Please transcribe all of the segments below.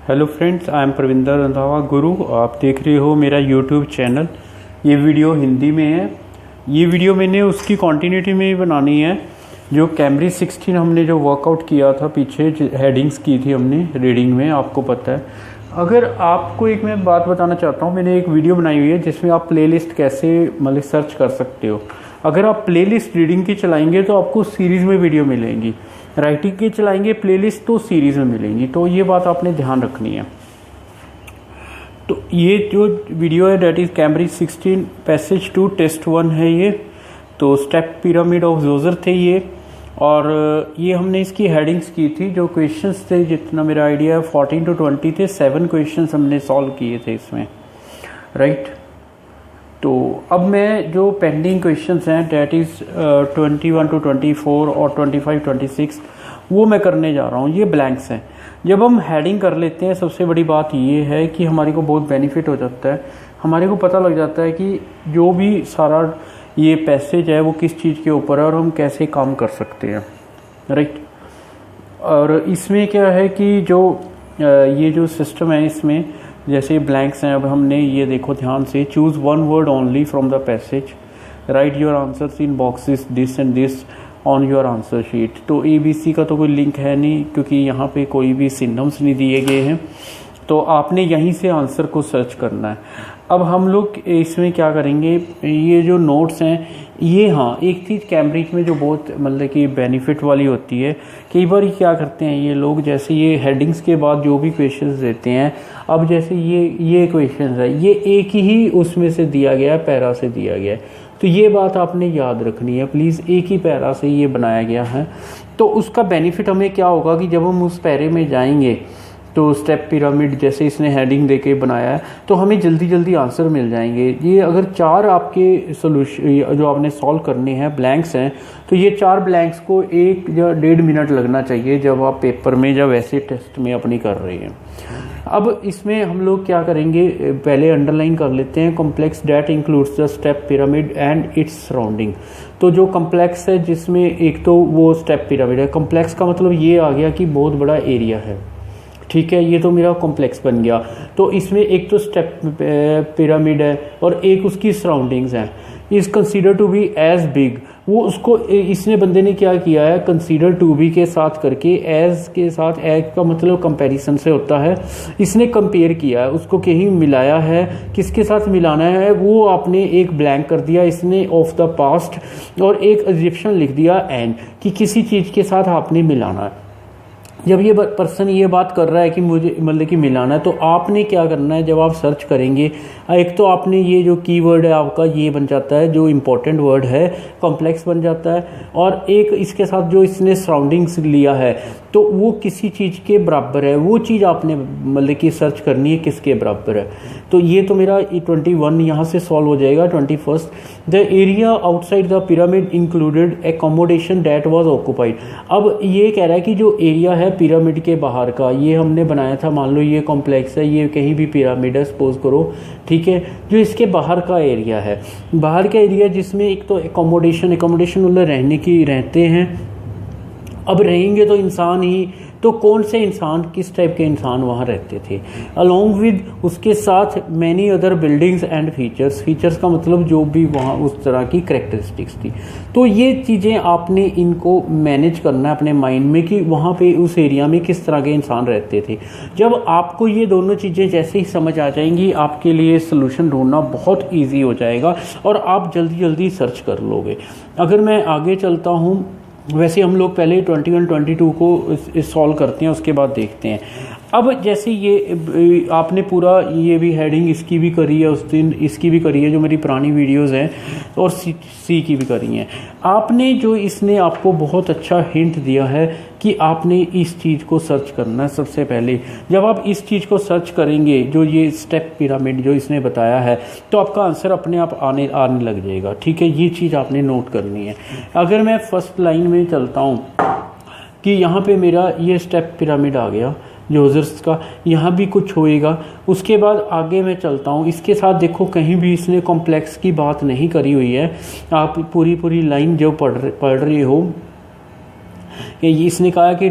Hello friends, I am Pravinder Randhawa गुरु। आप देख रहे हो मेरा यूट्यूब चैनल। ये वीडियो हिंदी में है। ये वीडियो मैंने उसकी कंटिन्यूटी में ही बनानी है जो कैमब्रिज 16 हमने जो वर्कआउट किया था, पीछे हेडिंग्स की थी हमने रीडिंग में, आपको पता है। अगर आपको एक मैं बात बताना चाहता हूँ, मैंने एक वीडियो बनाई हुई है जिसमें आप प्लेलिस्ट कैसे मतलब सर्च कर सकते हो। अगर आप प्लेलिस्ट रीडिंग की चलाएंगे तो आपको सीरीज़ में वीडियो मिलेंगी, राइटिंग की चलाएंगे प्लेलिस्ट तो सीरीज़ में मिलेंगी। तो ये बात आपने ध्यान रखनी है। तो ये जो वीडियो है डेट इज़ कैमब्रिज 16 पैसेज 2 टेस्ट 1 है ये। तो स्टेप पिरामिड ऑफ जोजर थे ये, और ये हमने इसकी हेडिंग्स की थी। जो क्वेश्चंस थे, जितना मेरा आइडिया है 14 to 20 थे, 7 क्वेश्चंस हमने सॉल्व किए थे इसमें, राइट। तो अब मैं जो पेंडिंग क्वेश्चंस हैं डेट इज़ 21 to 24 और 25 26 वो मैं करने जा रहा हूँ। ये ब्लैंक्स हैं। जब हम हेडिंग कर लेते हैं, सबसे बड़ी बात ये है कि हमारे को बहुत बेनिफिट हो जाता है। हमारे को पता लग जाता है कि जो भी सारा ये पैसेज है वो किस चीज़ के ऊपर है और हम कैसे काम कर सकते हैं, राइट। और इसमें क्या है कि जो ये जो सिस्टम है, इसमें जैसे ब्लैंक्स हैं। अब हमने ये देखो ध्यान से, choose one word only from the passage, right your answers in boxes this and this on your answer sheet. तो ABC का तो कोई लिंक है नहीं, क्योंकि यहाँ पे कोई भी सिंटम्स नहीं दिए गए हैं। तो आपने यहीं से आंसर को सर्च करना है। अब हम लोग इसमें क्या करेंगे, ये जो नोट्स हैं ये, हाँ एक चीज़ कैम्ब्रिज में जो बहुत मतलब कि बेनिफिट वाली होती है, कई बार क्या करते हैं ये लोग, जैसे ये हेडिंग्स के बाद जो भी क्वेश्चंस देते हैं, अब जैसे ये क्वेश्चंस है, ये एक ही उसमें से दिया गया है, पैरा से दिया गया है। तो ये बात आपने याद रखनी है प्लीज़, एक ही पैरा से ये बनाया गया है। तो उसका बेनिफिट हमें क्या होगा कि जब हम उस पैरे में जाएंगे तो स्टेप पिरामिड जैसे इसने हेडिंग देके बनाया है, तो हमें जल्दी जल्दी आंसर मिल जाएंगे। ये अगर 4 आपके सोल्यूशन जो आपने सॉल्व करने हैं ब्लैंक्स हैं, तो ये 4 ब्लैंक्स को 1 या 1.5 मिनट लगना चाहिए जब आप पेपर में या वैसे टेस्ट में अपनी कर रहे हैं। अब इसमें हम लोग क्या करेंगे, पहले अंडरलाइन कर लेते हैं, complex that includes the step pyramid and its surrounding. तो जो कॉम्प्लेक्स है जिसमें एक तो वो स्टेप पिरामिड है। कॉम्प्लेक्स का मतलब ये आ गया कि बहुत बड़ा एरिया है, ठीक है। ये तो मेरा कॉम्प्लेक्स बन गया। तो इसमें एक तो स्टेप पिरामिड है और एक उसकी सराउंडिंग्स हैं। Is consider to be as big, वो उसको इसने बंदे ने क्या किया है, कंसीडर टू बी के साथ करके एज के साथ, एज का मतलब कंपैरिजन से होता है, इसने कंपेयर किया है, उसको कहीं मिलाया है। किसके साथ मिलाना है, वो आपने एक ब्लैंक कर दिया इसने ऑफ द पास्ट, और एक एग्जिप्शन लिख दिया एंड, कि किसी चीज़ के साथ आपने मिलाना है। जब ये पर्सन ये बात कर रहा है कि मुझे मतलब कि मिलाना है, तो आपने क्या करना है, जब आप सर्च करेंगे, एक तो आपने ये जो कीवर्ड है आपका ये बन जाता है, जो इम्पोर्टेंट वर्ड है कॉम्प्लेक्स बन जाता है, और एक इसके साथ जो इसने सराउंडिंग्स लिया है तो वो किसी चीज़ के बराबर है, वो चीज़ आपने मतलब कि सर्च करनी है किसके बराबर है। तो ये तो मेरा 21 यहाँ से सॉल्व हो जाएगा। 21 the area outside the pyramid included accommodation that was occupied. अब ये कह रहा है कि जो एरिया है पिरामिड के बाहर का, ये हमने बनाया था, मान लो ये कॉम्प्लेक्स है, ये कहीं भी पिरामिड है सपोज करो, ठीक है। जो इसके बाहर का एरिया है, बाहर का एरिया जिसमें एक तो एकोमोडेशन मतलब रहने की रहते हैं। अब रहेंगे तो इंसान ही, तो कौन से इंसान, किस टाइप के इंसान वहाँ रहते थे, अलॉन्ग विद उसके साथ many other buildings and features का मतलब जो भी वहाँ उस तरह की करेक्टरिस्टिक्स थी। तो ये चीज़ें आपने इनको मैनेज करना है अपने माइंड में कि वहाँ पे उस एरिया में किस तरह के इंसान रहते थे। जब आपको ये दोनों चीज़ें जैसे ही समझ आ जाएंगी, आपके लिए सोल्यूशन ढूंढना बहुत ईजी हो जाएगा और आप जल्दी जल्दी सर्च कर लोगे। अगर मैं आगे चलता हूँ, वैसे हम लोग पहले 21 22 को सॉल्व करते हैं, उसके बाद देखते हैं। अब जैसे ये आपने पूरा ये भी हेडिंग इसकी भी करी है, उस दिन इसकी भी करी है जो मेरी पुरानी वीडियोस हैं, और सी की भी करी हैं आपने। जो इसने आपको बहुत अच्छा हिंट दिया है कि आपने इस चीज़ को सर्च करना है सबसे पहले। जब आप इस चीज़ को सर्च करेंगे, जो ये स्टेप पिरामिड जो इसने बताया है, तो आपका आंसर अपने आप आने लग जाएगा, ठीक है। ये चीज़ आपने नोट करनी है। अगर मैं फर्स्ट लाइन में चलता हूँ कि यहाँ पे मेरा ये स्टेप पिरामिड आ गया जोजर्स का, यहाँ भी कुछ होएगा। उसके बाद आगे मैं चलता हूँ, इसके साथ देखो कहीं भी इसने कॉम्प्लेक्स की बात नहीं करी हुई है। आप पूरी लाइन जो पढ़ रहे हो, कि इसने कहा कि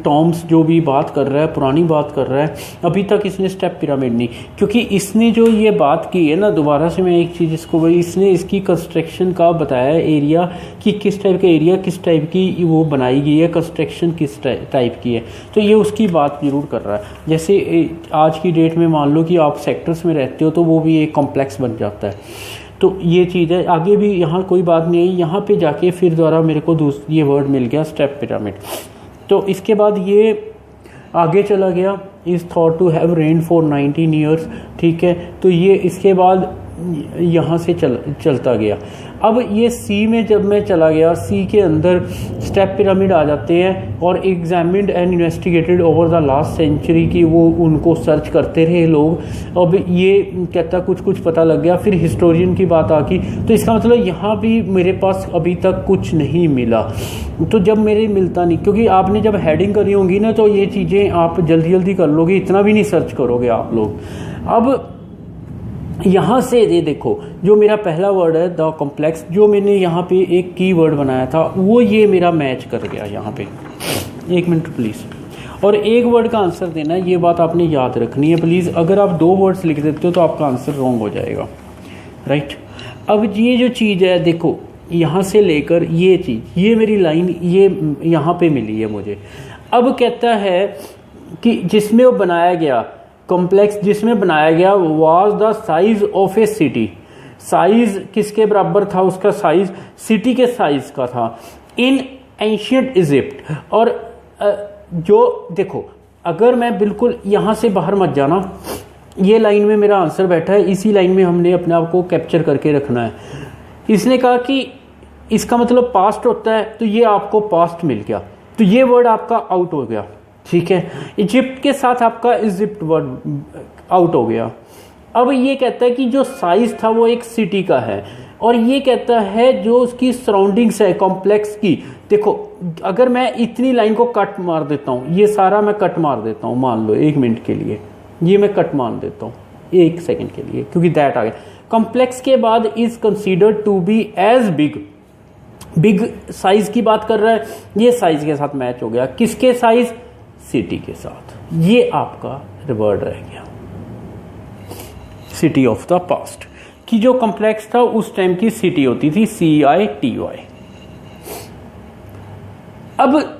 टॉम्स जो भी बात कर रहा है, पुरानी बात कर रहा है, अभी तक इसने स्टेप पिरामिड नहीं, क्योंकि इसने जो ये बात की है ना, दोबारा से मैं एक चीज़ इसको, इसने इसकी कंस्ट्रक्शन का बताया एरिया कि किस टाइप का एरिया, किस टाइप की वो बनाई गई है, कंस्ट्रक्शन किस टाइप की है, तो ये उसकी बात ज़रूर कर रहा है। जैसे आज की डेट में मान लो कि आप सेक्टर्स में रहते हो तो वो भी एक कॉम्प्लेक्स बन जाता है। तो ये चीज़ है। आगे भी यहाँ कोई बात नहीं है, यहाँ पे जाके फिर दोबारा मेरे को ये वर्ड मिल गया स्टेप पिरामिड। तो इसके बाद ये आगे चला गया, is thought to have reign for 19 years, ठीक है। तो ये इसके बाद यहाँ से चलता गया। अब ये सी में जब मैं चला गया, सी के अंदर स्टेप पिरामिड आ जाते हैं और examined and investigated over the last century की, वो उनको सर्च करते रहे लोग। अब ये कहता कुछ पता लग गया, फिर हिस्टोरियन की बात आ गई। तो इसका मतलब यहाँ भी मेरे पास अभी तक कुछ नहीं मिला। तो जब मेरे मिलता नहीं, क्योंकि आपने जब हेडिंग करी होंगी ना तो ये चीज़ें आप जल्दी कर लोगे, इतना भी नहीं सर्च करोगे आप लोग। अब यहाँ से ये देखो, जो मेरा पहला वर्ड है द कॉम्प्लेक्स, जो मैंने यहाँ पे एक की वर्ड बनाया था वो ये मेरा मैच कर गया यहाँ पे। एक मिनट प्लीज़, और एक वर्ड का आंसर देना है, ये बात आपने याद रखनी है प्लीज़। अगर आप 2 वर्ड्स लिख देते हो तो आपका आंसर रॉन्ग हो जाएगा, राइट। अब ये जो चीज़ है देखो, यहाँ से लेकर ये चीज़, ये मेरी लाइन ये यहाँ पे मिली है मुझे। अब कहता है कि जिसमें वो बनाया गया कॉम्प्लेक्स, जिसमें बनाया गया was the size of A city. Size किसके बराबर था? उसका साइज सिटी के साइज का था इन एंशियंट इजिप्ट। और जो देखो, अगर मैं बिल्कुल यहाँ से बाहर मत जाना, ये लाइन में मेरा आंसर बैठा है, इसी लाइन में हमने अपने आप को कैप्चर करके रखना है। इसने कहा कि इसका मतलब पास्ट होता है, तो ये आपको पास्ट मिल गया, तो ये वर्ड आपका आउट हो गया, ठीक है। इजिप्ट के साथ आपका इजिप्ट वर्ड आउट हो गया। अब ये कहता है कि जो साइज था वो एक सिटी का है, और ये कहता है जो उसकी सराउंडिंग्स है कॉम्प्लेक्स की। देखो, अगर मैं इतनी लाइन को कट मार देता हूँ, ये सारा मैं कट मार देता हूँ, मान लो 1 मिनट के लिए ये मैं कट मार देता हूँ 1 सेकंड के लिए, क्योंकि दैट आ गया। कॉम्प्लेक्स के बाद is considered to be as big size की बात कर रहा है, ये साइज के साथ मैच हो गया। किसके साइज? सिटी के साथ। ये आपका वर्ड रह गया, सिटी ऑफ द पास्ट। कि जो कॉम्प्लेक्स था उस टाइम की सिटी होती थी CITY। अब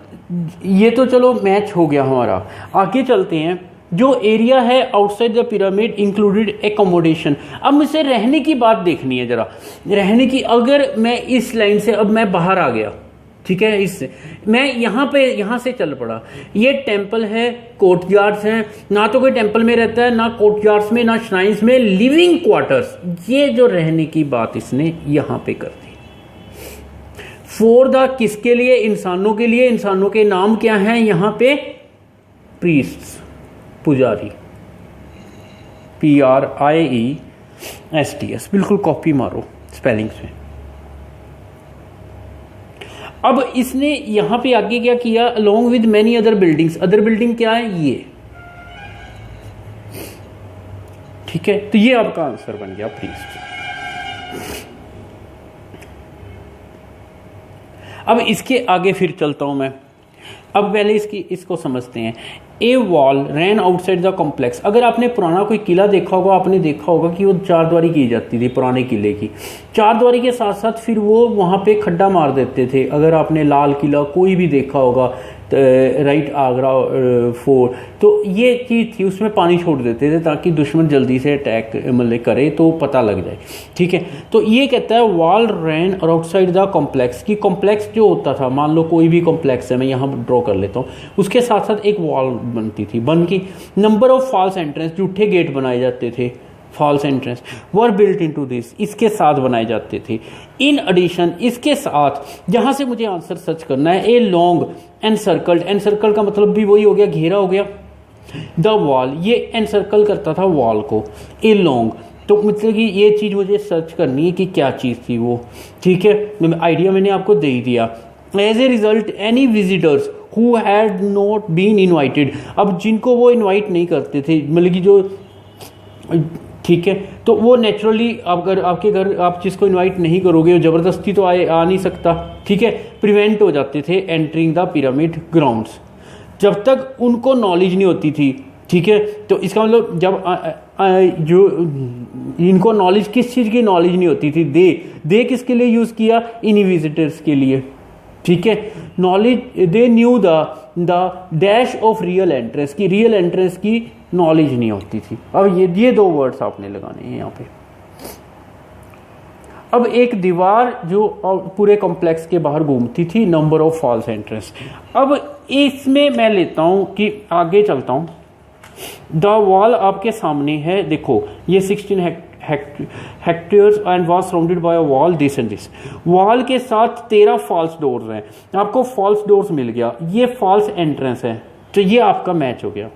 ये तो चलो मैच हो गया हमारा। आगे चलते हैं, जो एरिया है outside the pyramid included accommodation. अब मुझे रहने की बात देखनी है जरा, रहने की। अगर मैं इस लाइन से अब मैं बाहर आ गया, ठीक है, इससे मैं यहाँ से चल पड़ा, ये टेंपल है, कोर्टयार्ड्स हैं, ना तो कोई टेंपल में रहता है, ना कोर्टयार्ड्स में, ना श्राइन्स में, लिविंग क्वार्टर्स। ये जो रहने की बात इसने यहाँ पे कर दी। फॉर द किसके लिए? इंसानों के लिए। इंसानों के नाम क्या हैं यहाँ पे? प्रीस्ट्स, पुजारी, PRIESTS। बिल्कुल कॉपी मारो स्पेलिंग्स में। अब इसने यहां पे आगे क्या किया? Along with many other buildings. Other building क्या है? ये, ठीक है। तो ये आपका आंसर बन गया प्रीस्ट। अब इसके आगे फिर चलता हूं मैं। अब पहले इसको समझते हैं। A wall ran outside the complex. अगर आपने पुराना कोई किला देखा होगा, आपने देखा होगा कि वो 4 द्वारी की जाती थी पुराने किले की। 4 द्वारी के साथ साथ फिर वो वहाँ पे खड्डा मार देते थे। अगर आपने लाल किला कोई भी देखा होगा, राइट, आगरा फोर्ट, तो ये चीज़ थी, उसमें पानी छोड़ देते थे ताकि दुश्मन जल्दी से अटैक मतलब करे तो पता लग जाए, ठीक है। तो ये कहता है वॉल रैन और आउटसाइड द कॉम्प्लेक्स। की कॉम्प्लेक्स जो होता था, मान लो कोई भी कॉम्प्लेक्स है, मैं यहाँ ड्रॉ कर लेता हूँ, उसके साथ साथ एक वॉल बनती थी, बन की नंबर ऑफ फॉल्स एंट्रेंस, झूठे गेट बनाए जाते थे, false entrance were built into this, इसके साथ बनाए जाते थे। इन एडिशन, इसके साथ, जहां से मुझे आंसर सर्च करना है, ए लॉन्ग एनसर्कल्ड। एनसर्कल का मतलब भी वही हो गया, घेरा हो गया। द वॉल, ये एनसर्कल करता था वॉल को। ए लॉन्ग, तो मतलब कि ये चीज़ मुझे सर्च करनी है कि क्या चीज़ थी वो, ठीक है। आइडिया मैंने आपको दे ही दिया। As a result any visitors who had not been invited. अब जिनको वो इन्वाइट नहीं करते थे, मतलब कि जो ठीक है, तो वो नेचुरली अगर आपके घर आप जिसको इनवाइट नहीं करोगे, वो ज़बरदस्ती तो आ नहीं सकता, ठीक है, प्रिवेंट हो जाते थे एंटरिंग द पिरामिड ग्राउंड्स जब तक उनको नॉलेज नहीं होती थी, ठीक है। तो इसका मतलब जब जो इनको नॉलेज किस चीज़ की नॉलेज नहीं होती थी, दे किसके लिए यूज़ किया, इन विजिटर्स के लिए, ठीक है। Knowledge they knew the dash of real entrance की, रियल एंट्रेंस की नॉलेज नहीं होती थी। अब ये दो वर्ड्स आपने लगाने हैं यहाँ पे। अब एक दीवार जो पूरे कॉम्प्लेक्स के बाहर घूमती थी, नंबर ऑफ फॉल्स एंट्रेंस। अब इसमें मैं लेता हूं कि आगे चलता हूं। द वॉल आपके सामने है, देखो ये 16 hectares and was surrounded by a wall this and this. Wall के साथ 13 फॉल्स डोर्स हैं, आपको फॉल्स डोर्स मिल गया, ये फॉल्स एंट्रेंस है, तो ये आपका मैच हो गया।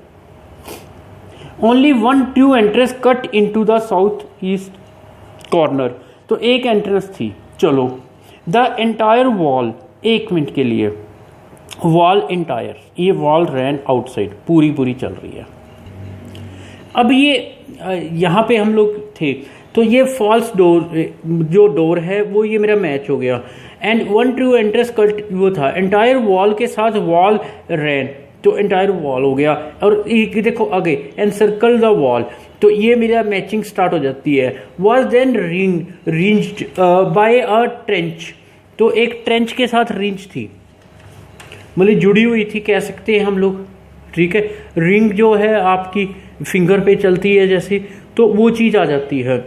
Only 1 true entrance cut into the south east corner, तो एक एंट्रेंस थी। चलो द एंटायर वॉल, 1 मिनट के लिए, वॉल एंटायर, ये वॉल रैन आउटसाइड, पूरी चल रही है। अब ये यहाँ पे हम लोग थे, तो ये फॉल्स डोर जो डोर है वो ये मेरा मैच हो गया। एंड 1 ट्रू एंट्रेंस कट वो था, एंटायर वॉल के साथ वॉल रैन, तो एंटायर वॉल हो गया। और एक देखो आगे, एंड सर्कल द वॉल, तो ये मेरा मैचिंग स्टार्ट हो जाती है। Was then ringed by a trench, तो एक ट्रेंच के साथ रिंच थी, मतलब जुड़ी हुई थी कह सकते हैं हम लोग, ठीक है। रिंग जो है आपकी फिंगर पे चलती है जैसे, तो वो चीज़ आ जाती है।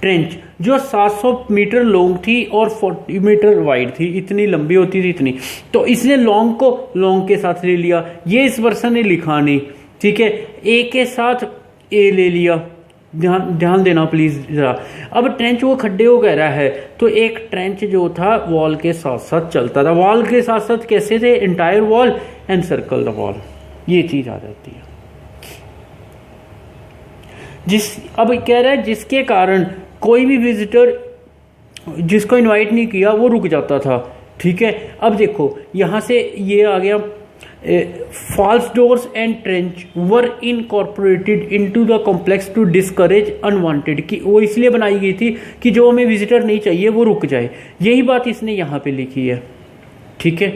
ट्रेंच जो 700 मीटर लॉन्ग थी और 40 मीटर वाइड थी, इतनी लंबी होती थी इतनी, तो इसने लॉन्ग को लॉन्ग के साथ ले लिया। ये इस पर्सन ने लिखा नहीं, ठीक है, ए के साथ ए ले लिया, ध्यान देना प्लीज जरा। अब ट्रेंच वो खड्डे हो कह रहा है, तो एक ट्रेंच जो था वॉल के साथ साथ चलता था। वॉल के साथ साथ कैसे थे, entire wall and circle the wall, ये चीज आ जाती है। अब कह रहा है जिसके कारण कोई भी विजिटर जिसको इनवाइट नहीं किया वो रुक जाता था, ठीक है। अब देखो यहां से ये आ गया, false doors and trench were incorporated into the complex to discourage unwanted, कि वो इसलिए बनाई गई थी कि जो हमें विजिटर नहीं चाहिए वो रुक जाए। यही बात इसने यहाँ पे लिखी है, ठीक है।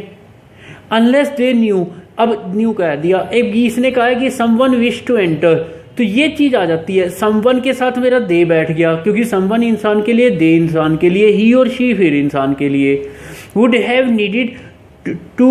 unless they knew, अब न्यू कह दिया, एक इसने कहा है कि someone wish to enter, तो ये चीज आ जाती है। someone के साथ मेरा दे बैठ गया, क्योंकि someone इंसान के लिए, दे इंसान के लिए, he और she फिर इंसान के लिए। would have needed to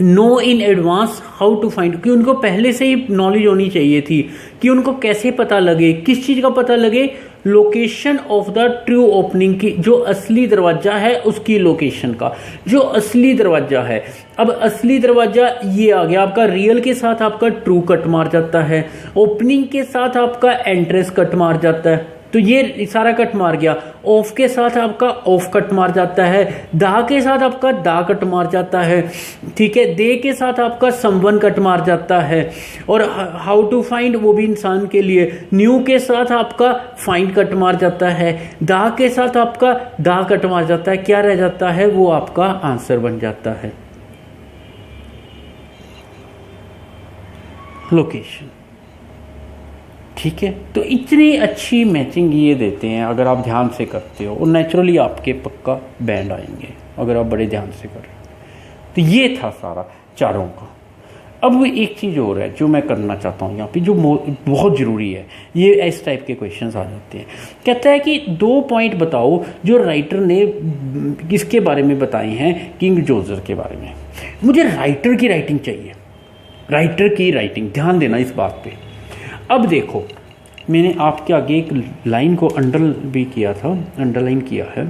know in advance how to find, कि उनको पहले से ही नॉलेज होनी चाहिए थी कि उनको कैसे पता लगे, किस चीज का पता लगे, location of the true opening की, जो असली दरवाजा है उसकी लोकेशन का, जो असली दरवाजा है। अब असली दरवाजा ये आ गया आपका, रियल के साथ आपका ट्रू कट मार जाता है, ओपनिंग के साथ आपका एंट्रेंस कट मार जाता है, तो ये सारा कट मार गया। ऑफ के साथ आपका ऑफ कट मार जाता है, दा के साथ आपका दा कट मार जाता है, ठीक है। दे के साथ आपका समवन कट मार जाता है, और हाउ टू फाइंड वो भी इंसान के लिए, न्यू के साथ आपका फाइंड कट मार जाता है, दा के साथ आपका दा कट मार जाता है, क्या रह जाता है, वो आपका आंसर बन जाता है, लोकेशन, ठीक है। तो इतनी अच्छी मैचिंग ये देते हैं अगर आप ध्यान से करते हो, और नेचुरली आपके पक्का बैंड आएंगे अगर आप बड़े ध्यान से कर रहे हो। तो ये था सारा चारों का। अब एक चीज़ और है जो मैं करना चाहता हूँ यहाँ पे, जो बहुत ज़रूरी है, ये इस टाइप के क्वेश्चंस आ जाते हैं। कहता है कि 2 पॉइंट बताओ जो राइटर ने किसके बारे में बताए हैं, किंग जोजर के बारे में। मुझे राइटर की राइटिंग चाहिए, राइटर की राइटिंग, ध्यान देना इस बात पे। अब देखो मैंने आपके आगे एक लाइन को अंडरलाइन किया है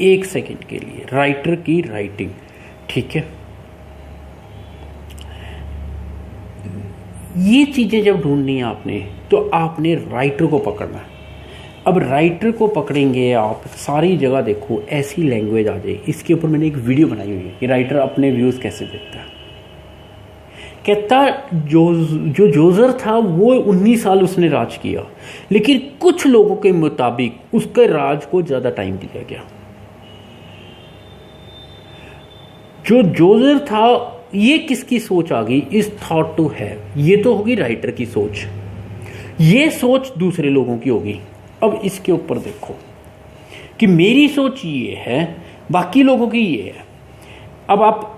1 सेकंड के लिए, राइटर की राइटिंग, ठीक है। ये चीजें जब ढूंढनी है आपने, तो आपने राइटर को पकड़ना है। अब राइटर को पकड़ेंगे आप, सारी जगह देखो ऐसी लैंग्वेज आ जाए। इसके ऊपर मैंने एक वीडियो बनाई हुई है कि राइटर अपने व्यूज कैसे देता है। कहता जो जोजर था वो 19 साल उसने राज किया, लेकिन कुछ लोगों के मुताबिक उसके राज को ज्यादा टाइम दिया गया। जो जोजर था ये किसकी सोच आ गई, इज थॉट टू हैव, ये तो होगी राइटर की सोच, ये सोच दूसरे लोगों की होगी। अब इसके ऊपर देखो कि मेरी सोच ये है, बाकी लोगों की ये है। अब आप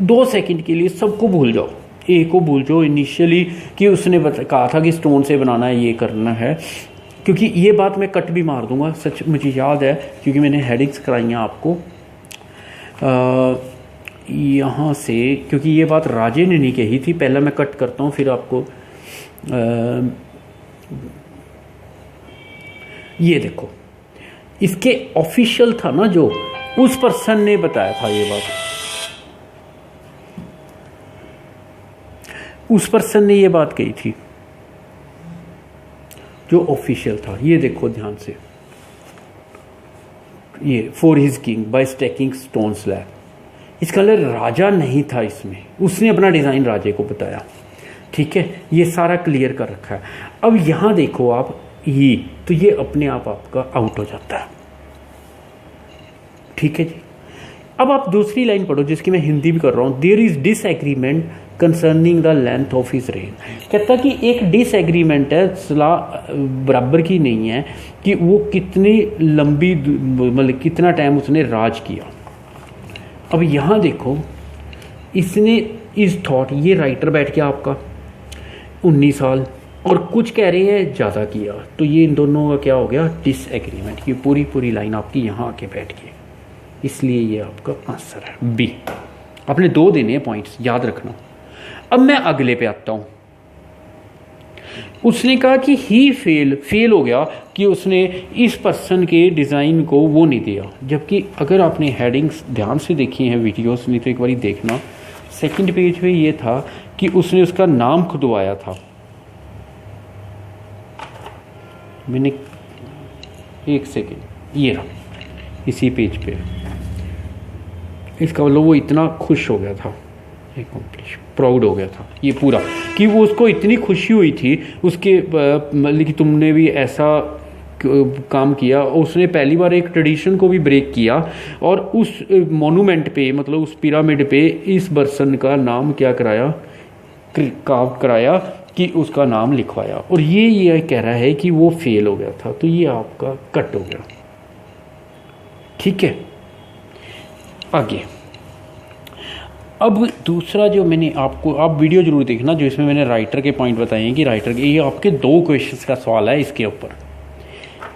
2 सेकंड के लिए सबको भूल जाओ, ए को भूल जाओ इनिशियली कि उसने कहा था कि स्टोन से बनाना है, ये करना है, क्योंकि ये बात मैं कट भी मार दूंगा, सच मुझे याद है क्योंकि मैंने हेडिंग्स कराई हैं आपको यहाँ से, क्योंकि ये बात राजे ने नहीं कही थी। पहले मैं कट करता हूँ फिर आपको ये देखो, इसके ऑफिशियल था ना जो, उस पर्सन ने बताया था ये बात, उस पर्सन ने ये बात कही थी जो ऑफिशियल था। ये देखो ध्यान से, ये for his king bye stacking stone slab, इसका कलर राजा नहीं था इसमें, उसने अपना डिज़ाइन राजे को बताया। ठीक है, ये सारा क्लियर कर रखा है। अब यहां देखो आप, ये तो ये अपने आप आपका आउट हो जाता है। ठीक है जी। अब आप दूसरी लाइन पढ़ो जिसकी मैं हिंदी भी कर रहा हूं, there is disagreement concerning the length of his reign. कहता कि एक डिसएग्रीमेंट है, सलाह बराबर की नहीं है कि वो कितनी लंबी, मतलब कितना टाइम उसने राज किया। अब यहां देखो, इसने इस थॉट, ये राइटर बैठ गया आपका 19 साल, और कुछ कह रहे हैं ज़्यादा किया, तो ये इन दोनों का क्या हो गया, डिसएग्रीमेंट। ये पूरी लाइन आपकी यहाँ आके बैठ गई, इसलिए ये आपका आंसर है बी। आपने 2 देने हैं पॉइंट्स, याद रखना। अब मैं अगले पे आता हूं। उसने कहा कि ही फेल हो गया कि उसने इस पर्सन के डिज़ाइन को वो नहीं दिया, जबकि अगर आपने हेडिंग्स ध्यान से देखी हैं वीडियोस, नहीं तो एक बार देखना, सेकंड पेज पे ये था कि उसने उसका नाम खुदवाया था। मैंने एक सेकंड, ये रहा इसी पेज पे, इसका मतलब वो इतना खुश हो गया था, प्राउड हो गया था ये पूरा, कि वो उसको इतनी खुशी हुई थी उसके, मतलब कि तुमने भी ऐसा काम किया। उसने पहली बार एक ट्रेडिशन को भी ब्रेक किया और उस मोनूमेंट पे, मतलब उस पिरामिड पे इस पर्सन का नाम क्या कराया, कार्व कराया, कि उसका नाम लिखवाया। और ये कह रहा है कि वो फेल हो गया था, तो ये आपका कट हो गया। ठीक है, आगे। अब दूसरा जो मैंने आपको, आप वीडियो जरूर देखना जो इसमें मैंने राइटर के पॉइंट बताए हैं कि राइटर के, ये आपके 2 क्वेश्चंस का सवाल है, इसके ऊपर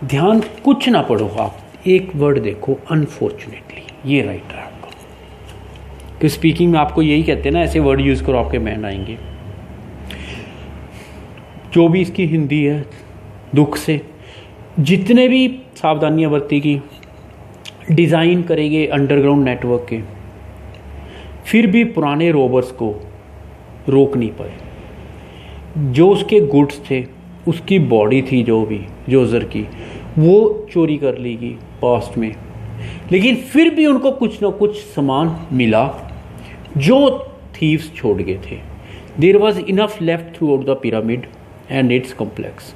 ध्यान, कुछ ना पढ़ो आप, एक वर्ड देखो, अनफॉर्चुनेटली, ये राइटर है आपका। कि स्पीकिंग में आपको यही कहते हैं ना, ऐसे वर्ड यूज़ करो आपके माइंड आएंगे। जो भी इसकी हिंदी है, दुख से जितने भी सावधानियां बरतेगी, डिज़ाइन करेंगे अंडरग्राउंड नेटवर्क के, फिर भी पुराने रोबर्स को रोक नहीं पाए। जो उसके गुड्स थे, उसकी बॉडी थी जो भी जोजर की, वो चोरी कर लेगी पास्ट में, लेकिन फिर भी उनको कुछ ना कुछ सामान मिला जो थीव्स छोड़ गए थे। There was enough left throughout the pyramid and its complex.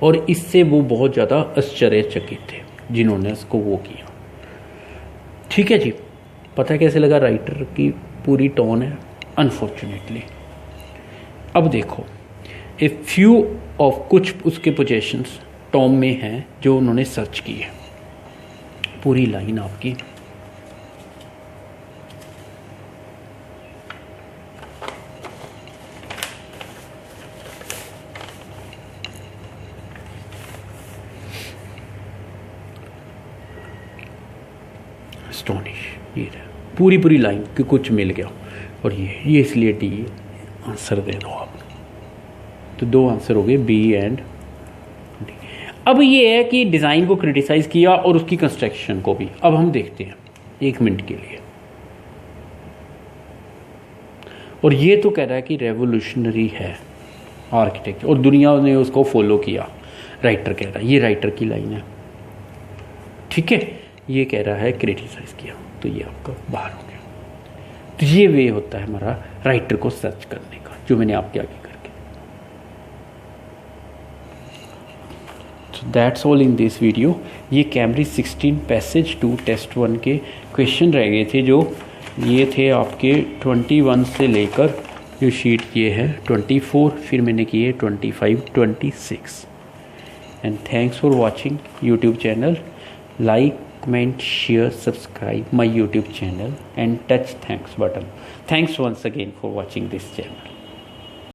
और इससे वो बहुत ज़्यादा आश्चर्यचकित थे जिन्होंने उसको वो किया। ठीक है जी, पता है कैसे लगा, राइटर की पूरी टोन है अनफॉर्चुनेटली। अब देखो, ए फ्यू ऑफ, कुछ उसके पोजेशंस टॉम में हैं जो उन्होंने सर्च की है। पूरी लाइन आपकी, एस्टोनिश, ये पूरी लाइन कि कुछ मिल गया। और ये इसलिए डी आंसर दे दो आप। तो 2 आंसर हो गए, बी एंड डी। अब ये है कि डिज़ाइन को क्रिटिसाइज किया और उसकी कंस्ट्रक्शन को भी। अब हम देखते हैं 1 मिनट के लिए। और ये तो कह रहा है कि रेवोल्यूशनरी है आर्किटेक्चर और दुनिया ने उसको फॉलो किया, राइटर कह रहा है, ये राइटर की लाइन है। ठीक है, ये कह रहा है क्रिटिसाइज किया, तो ये आपका बाहर हो गया। तो ये वे होता है हमारा राइटर को सर्च करने का, जो मैंने आपके आगे करके। तो that's all in this video. ये कैम्ब्रिज 16 पैसेज 2 टेस्ट 1 के क्वेश्चन रह गए थे जो ये थे आपके 21 से लेकर जो शीट ये है 24, फिर मैंने किए 25, 26। And thanks for watching YouTube channel. Like, comment, share, subscribe my YouTube channel and touch thanks button. Thanks once again for watching this channel.